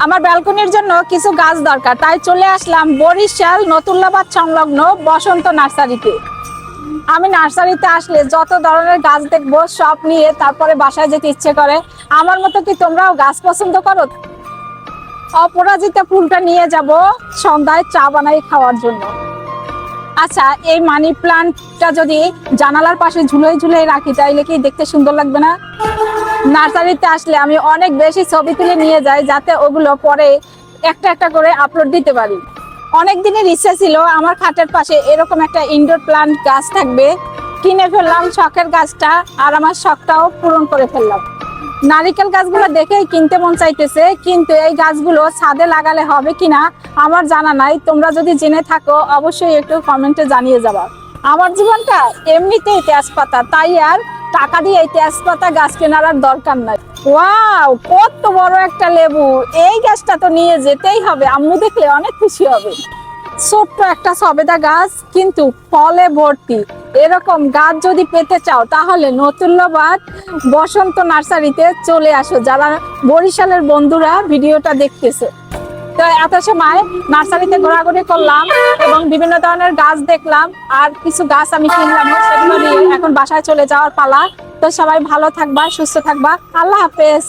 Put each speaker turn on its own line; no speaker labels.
আমার ব্যালকনির জন্য কিছু গাছ দরকার, তাই চলে আসলাম বরিশাল নতুল্লাবাদ সংলগ্ন বসন্ত নার্সারিতে। আমি নার্সারিতে আসলে যত ধরনের গাছ দেখবো সব নিয়ে তারপরে বাসায় যেতে ইচ্ছে করে। আমার মতো কি তোমরাও গাছ পছন্দ করো? অপরাজিতা ফুলটা নিয়ে যাব সন্ধ্যায় চা বানাই খাওয়ার জন্য। আচ্ছা, এই মানি প্লান্টটা যদি জানালার পাশে ঝুলাই ঝুলাই রাখি তাইলে কি দেখতে সুন্দর লাগবে না? নার্সারিতে আসলে আমি অনেক বেশি ছবি তুলে নিয়ে যাই, যাতে ওগুলো পরে একটা একটা করে আপলোড দিতে পারি। অনেক দিনের ইচ্ছা ছিল আমার খাটের পাশে এরকম একটা ইনডোর প্লান্ট গাছ থাকবে। কিনে ফেললাম শখের গাছটা, আর আমার শখটাও পূরণ করে ফেললাম। নারিকেল গাছগুলো দেখেই কিনতে মন চাইতেছে, কিন্তু এই গাছগুলো ছাদে লাগালে হবে কিনা আমার জানা নাই। তোমরা যদি জেনে থাকো অবশ্যই একটু কমেন্টে জানিয়ে যাবা। আমার জীবনটা এমনিতেই তেজপাতা, তাই আর টাকা দিয়ে এই তেজপাতা গাছ কেনার আর দরকার নাই। ওয়াও, কত বড় একটা লেবু! এই গাছটা তো নিয়ে যেতেই হবে, আম্মু দেখলে অনেক খুশি হবে। ছোট্ট একটা সবেদা গাছ, কিন্তু ফলে ভর্তি। এরকম গাছ যদি পেতে চাও তাহলে নতুল্লাবাদ বসন্ত নার্সারিতে চলে আসো, যারা বরিশালের বন্ধুরা ভিডিওটা দেখতেছে। তো এত সময় নার্সারিতে ঘোরাঘুরি করলাম এবং বিভিন্ন ধরনের গাছ দেখলাম, আর কিছু গাছ আমি কিনলাম। সেগুলো নিয়ে এখন বাসায় চলে যাওয়ার পালা। তো সবাই ভালো থাকবা, সুস্থ থাকবা। আল্লাহ হাফেজ।